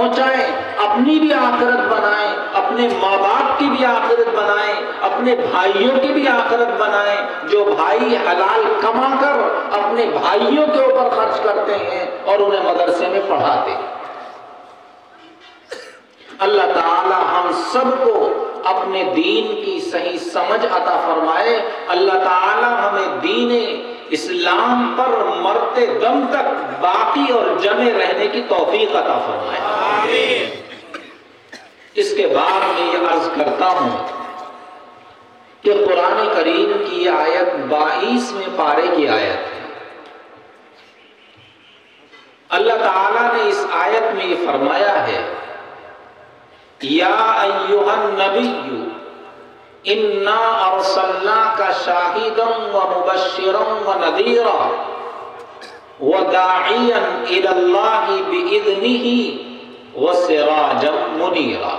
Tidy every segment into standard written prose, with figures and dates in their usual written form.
پہنچائیں، اپنی بھی آخرت بنائیں، اپنے ماں باپ کی بھی آخرت بنائیں، اپنے بھائیوں کی بھی آخرت بنائیں۔ جو بھائی حلال کما کر اپنے بھائیوں کے اوپر خرچ کرتے ہیں اور انہیں مدرسے میں پڑھاتے ہیں۔ اللہ تعالی ہم سب کو اپنے دین کی صحیح سمجھ عطا فرمائے۔ اللہ تعالی ہمیں دین اسلام پر مرتے دم تک باقی اور جمے رہنے کی توفیق عطا فرمائے۔ آمین۔ اس کے بعد میں یہ عرض کرتا ہوں کہ قرآن کریم کی آیت 22 پارے کی آیت ہے۔ اللہ تعالیٰ نے اس آیت میں یہ فرمایا ہے، یا ایھا النبی انا ارسلناک شاہدا ومبشرا ونذیرا وداعیا الی اللہ باذنہ وسراجا منیرا۔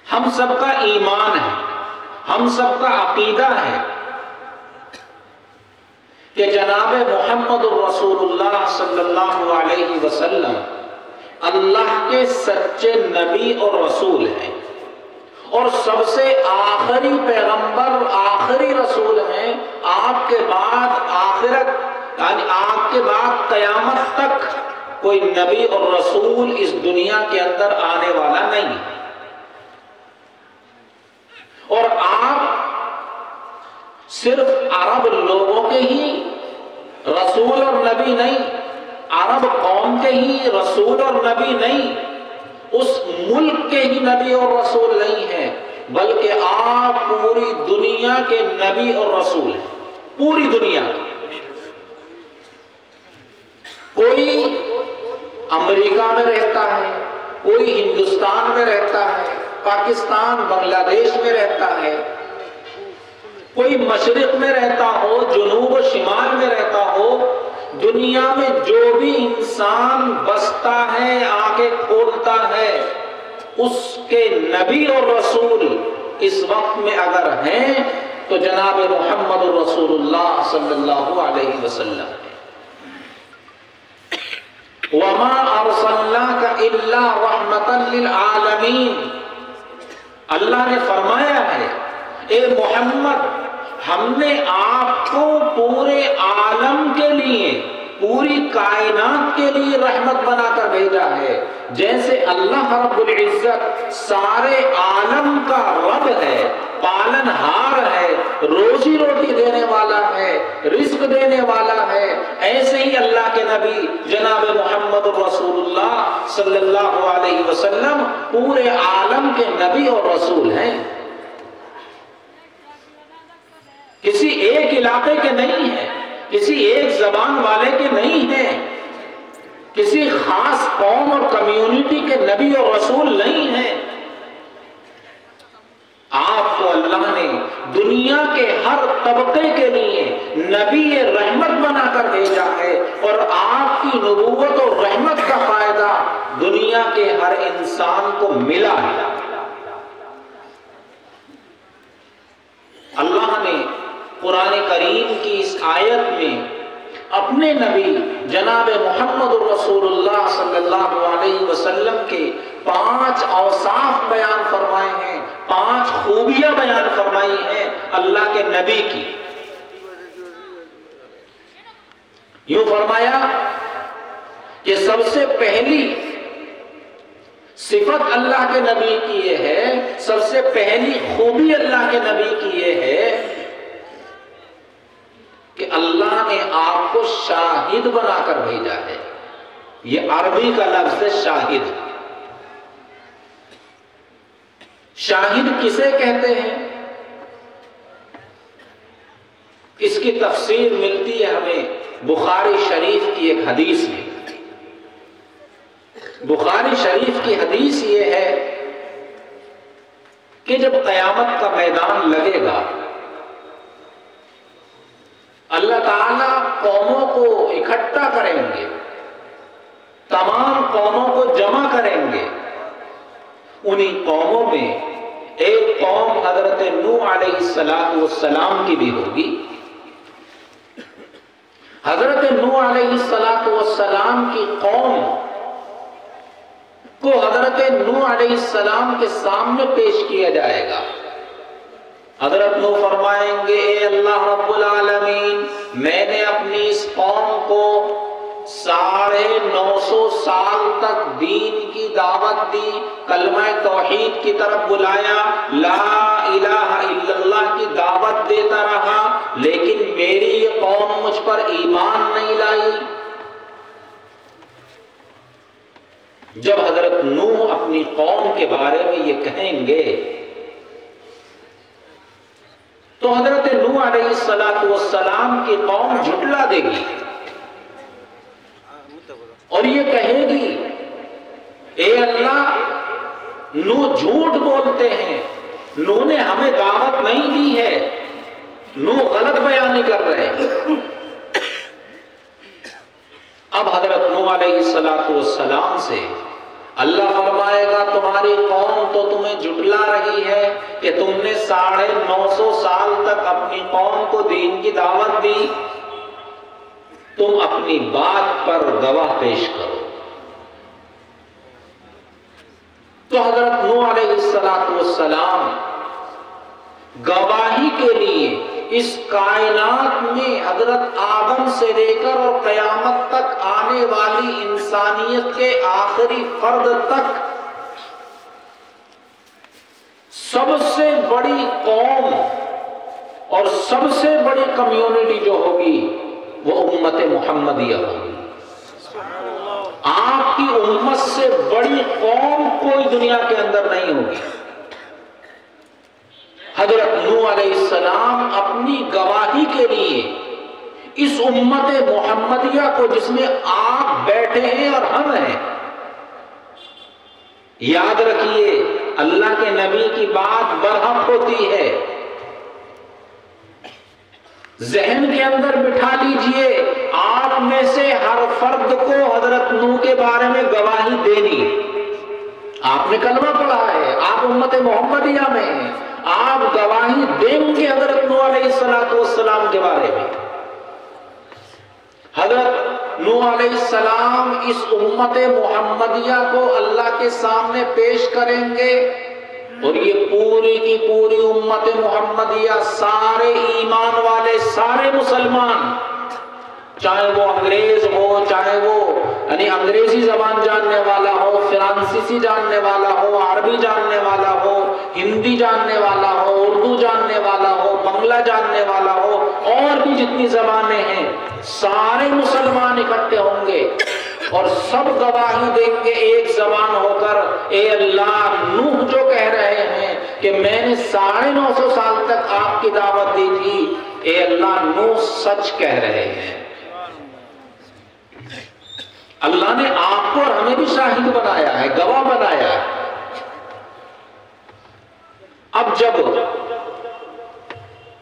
ہم سب کا ایمان ہے، ہم سب کا عقیدہ ہے کہ جناب محمد الرسول اللہ صلی اللہ علیہ وسلم اللہ کے سچے نبی اور رسول ہیں، اور سب سے آخری پیغمبر، آخری رسول ہیں۔ آپ کے بعد آخرت یعنی آپ کے بعد قیامت تک کوئی نبی اور رسول اس دنیا کے اندر آنے والا نہیں ہے، اور آپ صرف عرب لوگوں کے ہی رسول اور نبی نہیں، عرب قوم کے ہی رسول اور نبی نہیں، اس ملک کے ہی نبی اور رسول نہیں ہیں، بلکہ آپ پوری دنیا کے نبی اور رسول ہیں، پوری دنیا۔ کوئی امریکہ میں رہتا ہے، کوئی ہندوستان میں رہتا ہے، پاکستان بنگلہ دیش میں رہتا ہے، کوئی مشرق میں رہتا ہو، جنوب و شمال میں رہتا ہو، دنیا میں جو بھی انسان بستا ہے، آنکھیں کھولتا ہے، اس کے نبی اور رسول اس وقت میں اگر ہیں تو جناب محمد الرسول اللہ صلی اللہ علیہ وسلم ہے۔ وَمَا أَرْسَلْنَاكَ إِلَّا رَحْمَةً لِلْعَالَمِينَ۔ اللہ نے فرمایا ہے، اے محمد، ہم نے آپ کو پورے عالم کے لیے، پوری کائنات کے لیے رحمت بنا کر بھیجا ہے۔ جیسے اللہ رب العزت سارے عالم کا رب ہے، پالن ہار ہے، روزی روٹی دینے والا ہے، رزق دینے والا ہے، ایسے ہی اللہ کے نبی جناب محمد رسول اللہ صلی اللہ علیہ وسلم پورے عالم کے نبی اور رسول ہیں، کسی ایک علاقے کے نہیں ہیں، کسی ایک زبان والے کے نہیں ہیں، کسی خاص قوم اور کمیونٹی کے نبی اور رسول نہیں ہیں۔ آپ کو اللہ نے دنیا کے ہر طبقے کے لیے نبی رحمت بنا کر بھیجا ہے، اور آپ کی نبوت اور رحمت کا فائدہ دنیا کے ہر انسان کو ملا ہے۔ اللہ نے قرآن کریم کی اس آیت میں اپنے نبی جناب محمد الرسول اللہ صلی اللہ علیہ وسلم کے 5 اوصاف بیان فرمائے ہیں، 5 خوبیاں بیان فرمائی ہیں اللہ کے نبی کی۔ یوں فرمایا کہ سب سے پہلی صفت اللہ کے نبی کی یہ ہے، سب سے پہلی خوبی اللہ کے نبی کی یہ ہے کہ اللہ نے آپ کو شاہد بنا کر بھیجا ہے۔ یہ عربی کا لفظ ہے شاہد۔ شاہد کسے کہتے ہیں؟ اس کی تفسیر ملتی ہے ہمیں بخاری شریف کی ایک حدیث میں۔ بخاری شریف کی حدیث یہ ہے کہ جب قیامت کا میدان لگے گا، اللہ تعالیٰ قوموں کو اکٹھا کریں گے، تمام قوموں کو جمع کریں گے۔ انہی قوموں میں ایک قوم حضرت نوح علیہ السلام کی بھی ہوگی۔ حضرت نوح علیہ السلام کی قوم کو حضرت نوح علیہ السلام کے سامنے پیش کیا جائے گا۔ حضرت نوح فرمائیں گے اے اللہ رب العالمین، میں نے اپنی اس قوم کو 950 سال تک دین کی دعوت دی، کلمہ توحید کی طرف بلایا، لا الہ الا اللہ کی دعوت دیتا رہا، لیکن میری یہ قوم مجھ پر ایمان نہیں لائی۔ جب حضرت نوح اپنی قوم کے بارے میں یہ کہیں گے تو حضرت نوح علیہ السلام کی قوم جھٹلا دے گی اور یہ کہے گی اے اللہ، نوح جھوٹ بولتے ہیں، نوح نے ہمیں دعوت نہیں دی ہے، نوح غلط بیانی کر رہے ہیں۔ اب حضرت نوح علیہ السلام سے اللہ فرمائے گا تمہاری قوم تو تمہیں جھٹلا رہی ہے کہ تم نے 950 سال تک اپنی قوم کو دین کی دعوت دی، تم اپنی بات پر گواہ پیش کرو۔ تو حضرت نوح علیہ السلام گواہی کے لیے اس کائنات میں حضرت آدم سے لے کر اور قیامت تک آنے والی انسانیت کے آخری فرد تک سب سے بڑی قوم اور سب سے بڑی کمیونٹی جو ہوگی وہ امت محمدیہ ہوگی۔ آپ کی امت سے بڑی قوم کوئی دنیا کے اندر نہیں ہوگی۔ حضرت نوح علیہ السلام اپنی گواہی کے لیے اس امت محمدیہ کو، جس میں آپ بیٹھے ہیں اور ہم ہیں، یاد رکھیے اللہ کے نبی کی بات برحق ہوتی ہے، ذہن کے اندر بٹھا لیجئے، آپ میں سے ہر فرد کو حضرت نوح کے بارے میں گواہی دینی۔ آپ نے کلمہ پڑھا ہے، آپ امت محمدیہ میں ہیں، آپ گواہی دیں گے حضرت نوح علیہ السلام کے بارے میں۔ حضرت نوح علیہ السلام اس امت محمدیہ کو اللہ کے سامنے پیش کریں گے اور یہ پوری کی پوری امت محمدیہ، سارے ایمان والے، سارے مسلمان، چاہے وہ انگریز ہو، چاہے وہ یعنی انگریزی زبان جاننے والا ہو، فرانسیسی جاننے والا ہو، عربی جاننے والا ہو، ہندی جاننے والا ہو، اردو جاننے والا ہو، بنگلہ جاننے والا ہو، اور بھی جتنی زبانیں ہیں، سارے مسلمان اکٹھے ہوں گے اور سب گواہی دیں گے ایک زبان ہو کر، اے اللہ، نوح جو کہہ رہے ہیں کہ میں نے 950 سال تک آپ کی دعوت دی تھی، اے اللہ، نوح سچ کہہ رہے ہیں۔ اللہ نے آپ کو اور ہمیں بھی شاہد بنایا ہے، گواہ بنایا ہے۔ اب جب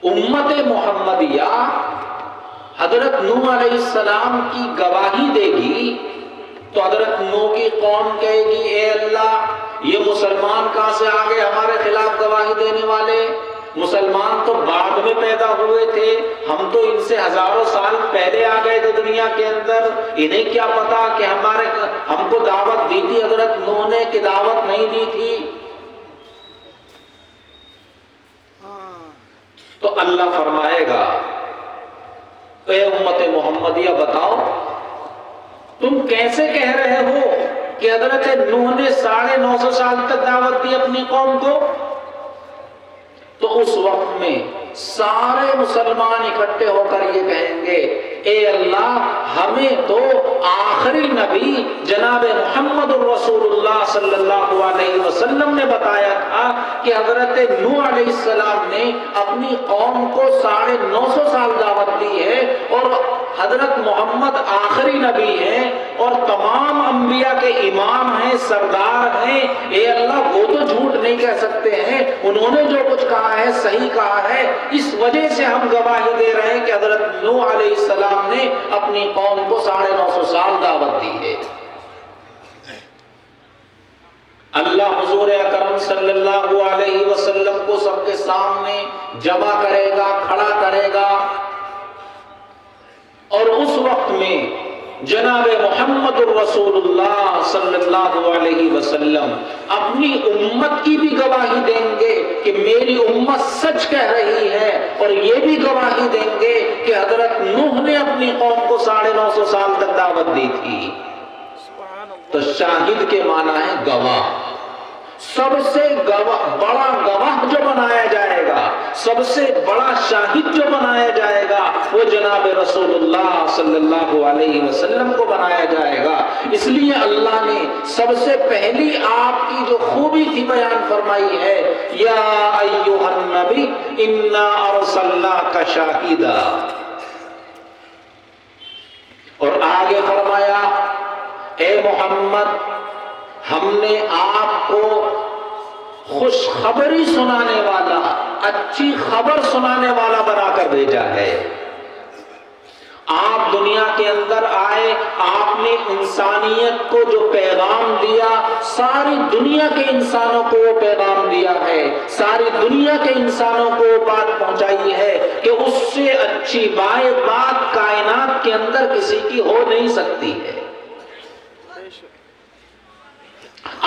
امت محمدیہ حضرت نوح علیہ السلام کی گواہی دے گی تو حضرت نوح کی قوم کہے گی اے اللہ، یہ مسلمان کہاں سے آگے ہمارے خلاف گواہی دینے والے؟ مسلمان تو بعد میں پیدا ہوئے تھے، ہم تو ان سے ہزاروں سال پہلے آ گئے تھے دنیا کے اندر، انہیں کیا پتا کہ ہم کو دعوت دی تھی حضرت نوح نے کہ دعوت نہیں دی تھی؟ تو اللہ فرمائے گا اے امت محمدیہ، بتاؤ تم کیسے کہہ رہے ہو کہ حضرت نوح نے 950 سال تک دعوت دی اپنی قوم کو؟ تو اس وقت میں سارے مسلمان اکٹھے ہو کر یہ کہیں گے اے اللہ، ہمیں تو آخری نبی جناب محمد الرسول اللہ صلی اللہ علیہ وسلم نے بتایا تھا کہ حضرت نوح علیہ السلام نے اپنی قوم کو 950 سال دعوت دی ہے اور حضرت محمد آخری نبی ہیں اور تمام انبیاء کے امام ہیں، سردار ہیں، اے اللہ، وہ تو جھوٹ نہیں کہہ سکتے ہیں، انہوں نے جو کچھ کہا ہے صحیح کہا ہے، اس وجہ سے ہم گواہی دے رہے ہیں کہ حضرت نوح علیہ السلام نے اپنی قوم کو 950 سال دعوت دی ہے۔ اللہ حضور اکرم صلی اللہ علیہ وسلم کو سب کے سامنے جمع کرے گا، کھڑا کرے گا، اور اس وقت میں جناب محمد الرسول اللہ صلی اللہ علیہ وسلم اپنی امت کی بھی گواہی دیں گے کہ میری امت سچ کہہ رہی ہے، اور یہ بھی گواہی دیں گے کہ حضرت نوح نے اپنی قوم کو 950 سال تک دعوت دی تھی۔ تو شاہد کے معنی ہے گواہ۔ سب سے بڑا گواہ جو بنایا جائے گا، سب سے بڑا شاہد جو بنایا جائے گا، وہ جناب رسول اللہ صلی اللہ علیہ وسلم کو بنایا جائے گا۔ اس لیے اللہ نے سب سے پہلی آپ کی جو خوبی تھی بیان فرمائی ہے، یا ایھا النبی انا ارسلناک شاہدا، اور آگے فرمایا اے محمد ہم نے آپ کو خوشخبری سنانے والا، اچھی خبر سنانے والا بنا کر بھیجا ہے۔ آپ دنیا کے اندر آئے، آپ نے انسانیت کو جو پیغام دیا، ساری دنیا کے انسانوں کو وہ پیغام دیا ہے، ساری دنیا کے انسانوں کو وہ بات پہنچائی ہے کہ اس سے اچھی بات کائنات کے اندر کسی کی ہو نہیں سکتی ہے۔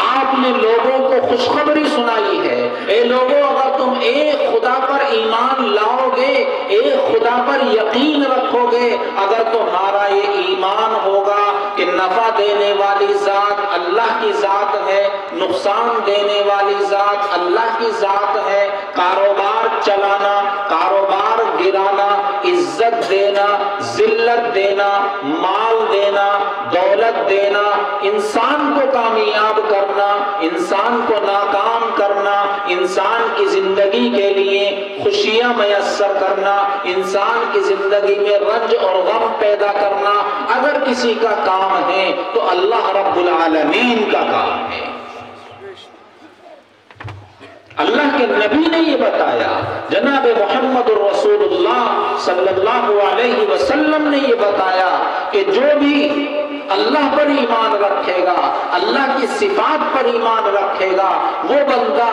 آپ نے لوگوں کو خوشخبری سنائی ہے، اے لوگوں اگر تم ایک خدا پر ایمان لاؤ گے، ایک خدا پر یقین رکھو گے، اگر تمہارا یہ ایمان ہوگا کہ نفع دینے والی ذات اللہ کی ذات ہے، نقصان دینے والی ذات اللہ کی ذات ہے، کاروبار چلانا، کاروبار گرانا، عزت دینا، ذلت دینا، مال دینا، دولت دینا، انسان کو کامیاب کرنا، انسان کو ناکام کرنا، انسان کی زندگی کے لیے خوشیاں میسر کرنا، انسان کی زندگی میں رنج اور غم پیدا کرنا، اگر کسی کا کام ہے تو اللہ رب العالمین کا کام ہے۔ اللہ کے نبی نے یہ بتایا، جناب محمد الرسول اللہ صلی اللہ علیہ وسلم نے یہ بتایا کہ جو بھی اللہ پر ایمان رکھے گا، اللہ کی صفات پر ایمان رکھے گا، وہ بندہ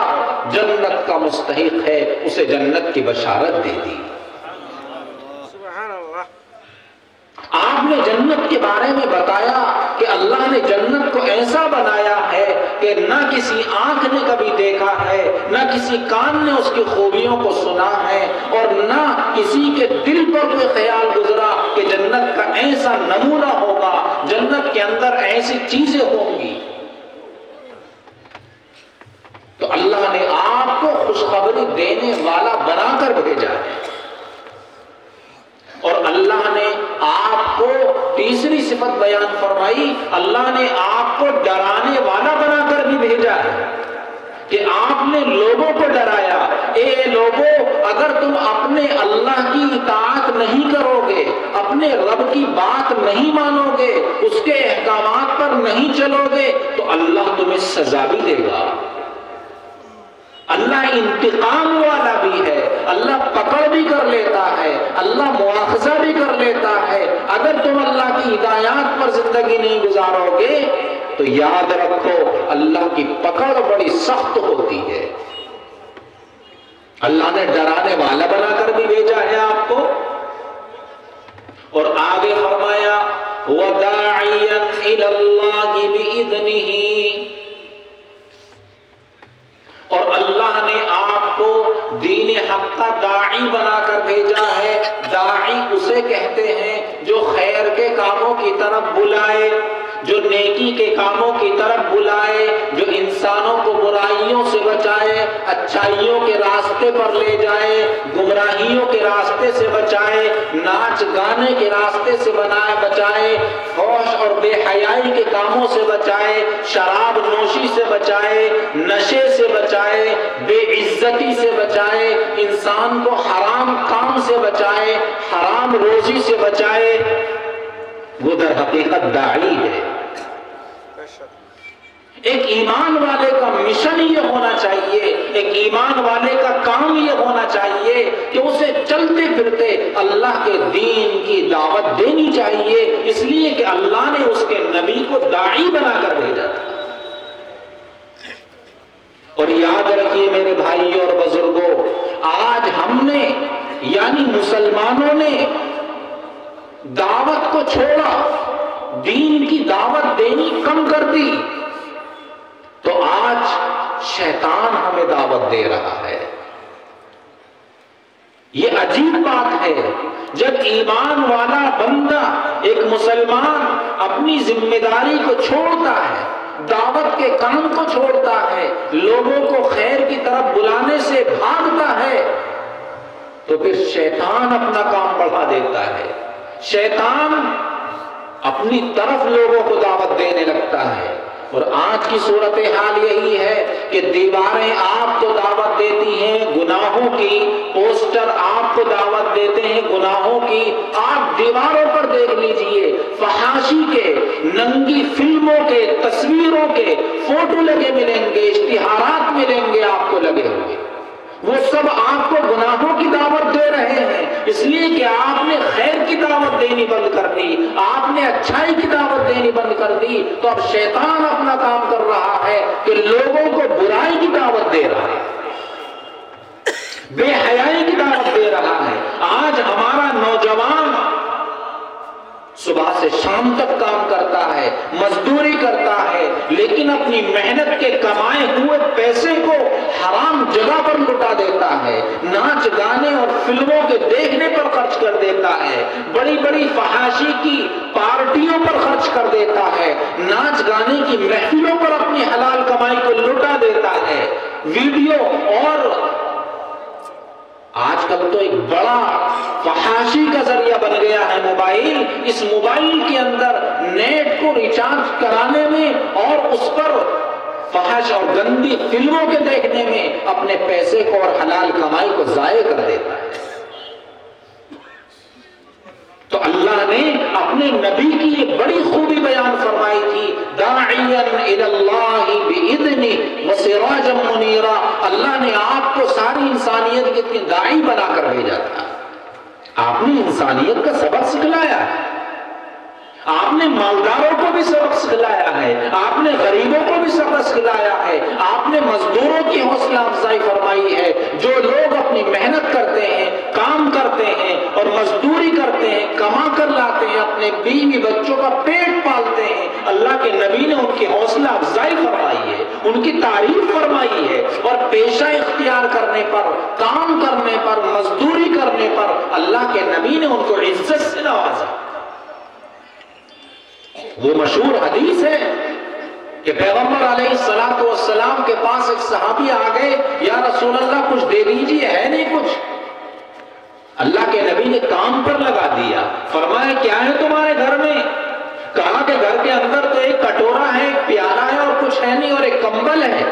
جنت کا مستحق ہے، اسے جنت کی بشارت دے دی۔ آپ نے جنت کے بارے میں بتایا کہ اللہ نے جنت کو ایسا بنایا ہے کہ نہ کسی آنکھ نے کبھی دیکھا ہے، نہ کسی کان نے اس کی خوبیوں کو سنا ہے، اور نہ کسی کے دل پر کوئی خیال گزرا کہ جنت کا ایسا نمونہ ہوگا، جنت کے اندر ایسی چیزیں ہوں گی۔ تو اللہ نے آپ کو خوشخبری دینے والا بنا کر بھیجا ہے، اور اللہ نے آپ کو تیسری صفت بیان فرمائی، اللہ نے آپ کو ڈرانے والا بنا کر بھی بھیجا ہے کہ آپ نے لوگوں کو ڈرایا، اے لوگوں اگر تم اپنے اللہ کی اطاعت نہیں کرو گے، اپنے رب کی بات نہیں مانو گے، اس کے احکامات پر نہیں چلو گے، تو اللہ تمہیں سزا بھی دے گا۔ اللہ انتقام والا بھی ہے، اللہ پکڑ بھی کر لیتا ہے، اللہ مواخذہ بھی کر لیتا ہے۔ اگر تم اللہ کی ہدایات پر زندگی نہیں گزارو گے تو یاد رکھو اللہ کی پکڑ بڑی سخت ہوتی ہے۔ اللہ نے ڈرانے والا بنا کر بھی بھیجا ہے آپ کو، اور آگے فرمایا وَدَاعِيًا إِلَى اللَّهِ بِإِذْنِهِ، اور اللہ نے آپ کو دین حق کا داعی بنا کر بھیجا ہے۔ داعی اسے کہتے ہیں جو خیر کے کاموں کی طرف بلائے، جو نیکی کے کاموں کی طرف بلائے، جو انسانوں کو برائیوں سے بچائے، اچھائیوں کے راستے پر لے جائے، گمراہیوں کے راستے سے بچائے، ناچ گانے کے راستے سے بچائے، فحش اور بے حیائی کے کاموں سے بچائے، شراب نوشی سے بچائے، نشے سے بچائے، بے عزتی سے بچائے، انسان کو حرام کام سے بچائے، حرام روزی سے بچائے، وہ در حقیقت داعی ہے۔ ایک ایمان والے کا مشن یہ ہونا چاہیے، ایک ایمان والے کا کام یہ ہونا چاہیے کہ اسے چلتے پھرتے اللہ کے دین کی دعوت دینی چاہیے، اس لیے کہ اللہ نے اس کے نبی کو داعی بنا کر بھیجا تھا۔ اور یاد رکھیے میرے بھائیوں اور بزرگوں، آج ہم نے یعنی مسلمانوں نے دعوت کو چھوڑا، دین کی دعوت دینی کم کر دی، تو آج شیطان ہمیں دعوت دے رہا ہے۔ یہ عجیب بات ہے، جب ایمان والا بندہ، ایک مسلمان اپنی ذمہ داری کو چھوڑتا ہے، دعوت کے کام کو چھوڑتا ہے، لوگوں کو خیر کی طرف بلانے سے بھاگتا ہے، تو پھر شیطان اپنا کام بڑھا دیتا ہے، شیطان اپنی طرف لوگوں کو دعوت دینے لگتا ہے۔ اور آج کی صورتحال یہی ہے کہ دیواریں آپ کو دعوت دیتی ہیں گناہوں کی، پوسٹر آپ کو دعوت دیتے ہیں گناہوں کی۔ آپ دیواروں پر دیکھ لیجئے، فحاشی کے، ننگی فلموں کے، تصویروں کے فوٹو لگے ملیں گے، اشتہارات ملیں گے آپ کو لگے ہوئے، وہ سب آپ کو گناہوں کی دعوت دے رہے ہیں، اس لیے کہ آپ نے خیر کی دعوت دینی بند کر دی، آپ نے اچھائی کی دعوت دینی بند کر دی، تو اب شیطان اپنا کام کر رہا ہے کہ لوگوں کو برائی کی دعوت دے رہا ہے، بے حیائی کی دعوت دے رہا ہے۔ آج ہمارا نوجوان صبح سے شام تک کام کرتا ہے، مزدوری کرتا ہے، لیکن اپنی محنت کے کمائے ہوئے پیسے کو حرام جگہ پر لٹا دیتا ہے، ناچ گانے اور فلموں کے دیکھنے پر خرچ کر دیتا ہے، بڑی بڑی فحاشی کی پارٹیوں پر خرچ کر دیتا ہے، ناچ گانے کی محفلوں پر اپنی حلال کمائی کو لٹا دیتا ہے، ویڈیو اور آج کل تو ایک بڑا فحاشی کا ذریعہ بن گیا ہے موبائل۔ اس موبائل کے اندر نیٹ کو ریچارج کرانے میں اور اس پر فحش اور گندی فلموں کے دیکھنے میں اپنے پیسے کو اور حلال کمائی کو ضائع کر دیتا ہے۔ تو اللہ نے اپنے نبی کی یہ بڑی خوبی بیان فرمائی تھی، داعیا الی اللہ باذنہ وسراجا منیرا۔ اللہ نے آپ کو ساری انسانیت کے داعی بنا کر بھیجا تھا، آپ نے انسانیت کا سبق سکھلایا ہے، آپ نے مالداروں کو بھی سبق سکھلایا ہے، آپ نے غریبوں کو بھی سبق سکھلایا ہے، آپ نے مزدوروں کی حوصلہ افزائی فرمائی ہے، جو لوگ اپنی محنت کرتے ہیں، کام کرتے ہیں اور مزدوری کرتے ہیں، کما کر لاتے ہیں، اپنے بیوی بچوں کا پیٹ پالتے ہیں، اللہ کے نبی نے ان کی حوصلہ افزائی فرمائی ہے، ان کی تعریف فرمائی ہے، اور پیشہ اختیار کرنے پر، کام کرنے پر، مزدوری کرنے پر اللہ کے نبی نے ان کو عزت سے نوازا۔ وہ مشہور حدیث ہے کہ پیغمبر علیہ السلام کے پاس ایک صحابی آ گئے، یا رسول اللہ کچھ دے دیجیے، ہے نہیں کچھ۔ اللہ کے نبی نے کام پر لگا دیا، فرمایا کیا ہے تمہارے گھر میں؟ کہا کہ گھر کے اندر تو ایک کٹورا ہے، ایک پیالہ ہے اور کچھ ہے نہیں، اور ایک کمبل ہے۔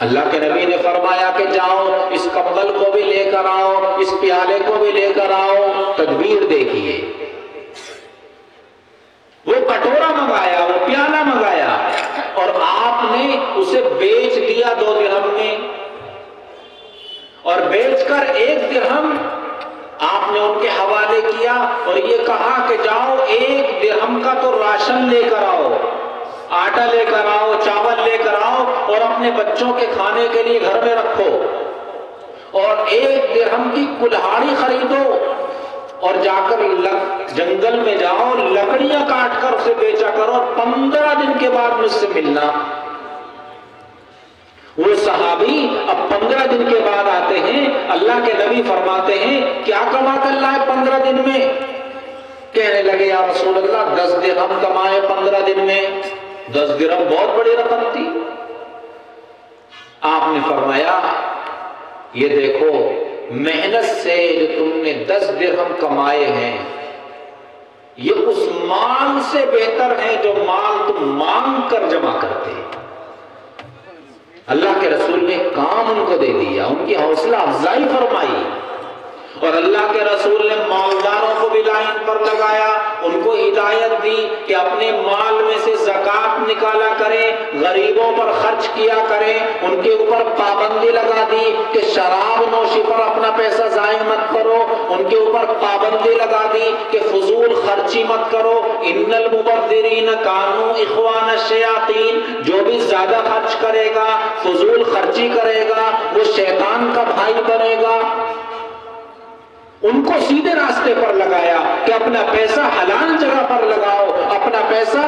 اللہ کے نبی نے فرمایا کہ جاؤ اس کمبل کو بھی لے کر آؤ، اس پیالے کو بھی لے کر آؤ۔ تدبیر دیکھیے، وہ کٹورا منگایا، وہ پیالہ منگایا، اور آپ نے اسے بیچ دیا 2 درہم میں، اور بیچ کر 1 درہم آپ نے ان کے حوالے کیا، اور یہ کہا کہ جاؤ 1 درہم کا تو راشن لے کر آؤ، آٹا لے کر آؤ، چاول لے کر آؤ، اور اپنے بچوں کے کھانے کے لیے گھر میں رکھو، اور 1 درہم کی کلہاڑی خریدو، اور جا کر جنگل میں جاؤ، لکڑیاں کاٹ کر اسے بیچا کرو، اور 15 دن کے بعد مجھ سے ملنا۔ وہ صحابی اب 15 دن کے بعد آتے ہیں، اللہ کے نبی فرماتے ہیں کیا کما کر لائے 15 دن میں؟ کہنے لگے یا رسول اللہ 10 درہم کمائے 15 دن میں۔ 10 درہم بہت بڑی رقم تھی۔ آپ نے فرمایا یہ دیکھو، محنت سے جو تم نے 10 درہم کمائے ہیں، یہ اس مال سے بہتر ہے جو مال تم مانگ کر جمع کرتے۔ اللہ کے رسول نے کام ان کو دے دیا، ان کی حوصلہ افزائی فرمائی، اور اللہ کے رسول نے مالداروں کو بھی لائن پر لگایا، ان کو ہدایت دی کہ اپنے مال میں سے زکوٰۃ نکالا کریں، غریبوں پر خرچ کیا کریں، ان کے اوپر پابندی لگا دی کہ شراب نوشی پر اپنا پیسہ ضائع مت کرو، ان کے اوپر پابندی لگا دی کہ فضول خرچی مت کرو، ان المبذرین کانوا اخوان الشیاطین، جو بھی زیادہ خرچ کرے گا، فضول خرچی کرے گا، وہ شیطان کا بھائی بنے گا۔ ان کو سیدھے راستے پر لگایا کہ اپنا پیسہ حلال جگہ پر لگاؤ، اپنا پیسہ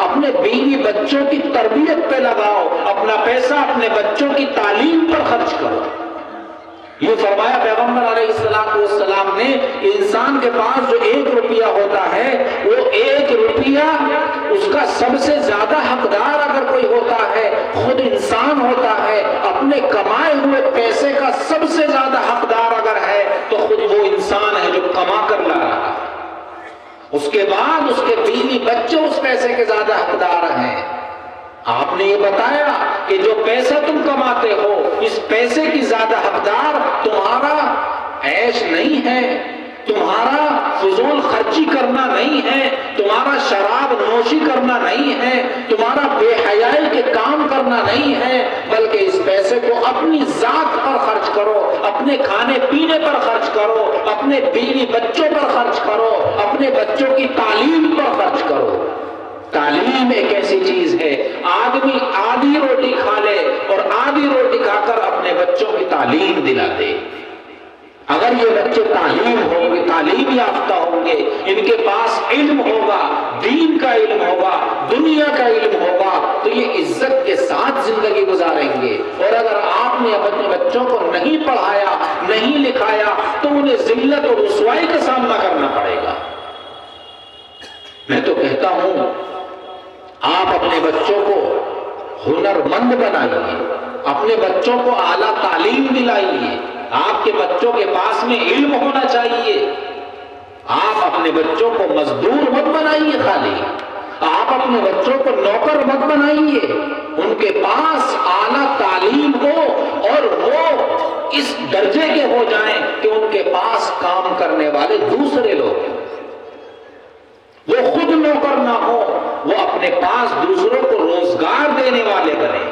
اپنے بیوی بچوں کی تربیت پہ لگاؤ، اپنا پیسہ اپنے بچوں کی تعلیم پر خرچ کرو۔ یہ فرمایا پیغمبر علیہ السلام نے، انسان کے پاس جو 1 روپیہ ہوتا ہے، وہ 1 روپیہ اس کا سب سے زیادہ حقدار اگر کوئی ہوتا ہے خود انسان ہوتا ہے۔ اپنے کمائے ہوئے پیسے کا سب سے زیادہ حقدار اگر ہے تو خود وہ انسان ہے جو کما کر لا رہا ہے۔ اس کے بعد اس کے بیوی بچے اس پیسے کے زیادہ حقدار ہیں۔ آپ نے یہ بتایا کہ جو پیسہ تم کماتے ہو، اس پیسے کی زیادہ حقدار تمہارا عیش نہیں ہے، تمہارا فضول خرچی کرنا نہیں ہے، تمہارا شراب نوشی کرنا نہیں ہے، تمہارا بے حیائی کے کام کرنا نہیں ہے، بلکہ اس پیسے کو اپنی ذات پر خرچ کرو، اپنے کھانے پینے پر خرچ کرو، اپنے بیوی بچوں پر خرچ کرو، اپنے بچوں کی تعلیم پر خرچ کرو۔ تعلیم ایک ایسی چیز ہے، آدمی آدھی روٹی کھا لے اور آدھی روٹی کھا کر اپنے بچوں کی تعلیم دلا دے۔ اگر یہ بچے تعلیم یافتہ ہوں گے، ان کے پاس علم ہوگا، دین کا علم ہوگا، دنیا کا علم ہوگا، تو یہ عزت کے ساتھ زندگی گزاریں گے۔ اور اگر آپ نے اپنے بچوں کو نہیں پڑھایا، نہیں لکھایا، تو انہیں ذلت اور رسوائی کا سامنا کرنا پڑے گا۔ میں تو کہتا ہوں آپ اپنے بچوں کو ہنر مند بنائیے، اپنے بچوں کو اعلیٰ تعلیم دلائیے، آپ کے بچوں کے پاس میں علم ہونا چاہیے۔ آپ اپنے بچوں کو مزدور مت بنائیے، خالی آپ اپنے بچوں کو نوکر مت بنائیے، ان کے پاس اعلیٰ تعلیم ہو اور وہ اس درجے کے ہو جائیں کہ ان کے پاس کام کرنے والے دوسرے لوگ ہیں، وہ خود نوکر نہ ہو، وہ اپنے پاس دوسروں کو روزگار دینے والے بنے۔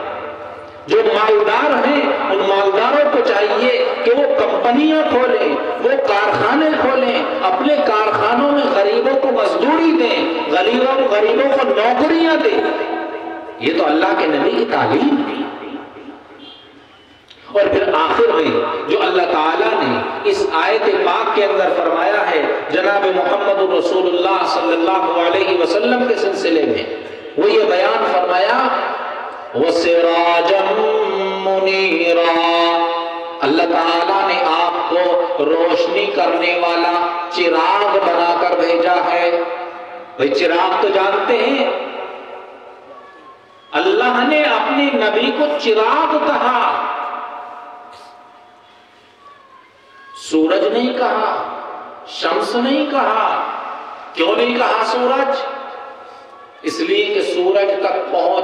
جو مالدار ہیں ان مالداروں کو چاہیے کہ وہ کمپنیاں کھولیں، وہ کارخانے کھولیں، اپنے کارخانوں میں غریبوں کو مزدوری دیں، غریبوں کو نوکریاں دیں۔ یہ تو اللہ کے نبی کی تعلیم تھی۔ اور پھر آخر میں جو اللہ تعالیٰ نے اس آیت پاک کے اندر فرمایا ہے جناب محمد رسول اللہ صلی اللہ علیہ وسلم کے سلسلے میں، وہ یہ بیان فرمایا وَسِرَاجًا مُنِيرًا، اللہ تعالیٰ نے آپ کو روشنی کرنے والا چراغ بنا کر بھیجا ہے۔ بھئی چراغ تو جانتے ہیں، اللہ نے اپنے نبی کو چراغ کہا، سورج نہیں کہا، شمس نہیں کہا۔ کیوں نہیں کہا سورج؟ اس لیے کہ سورج تک پہنچ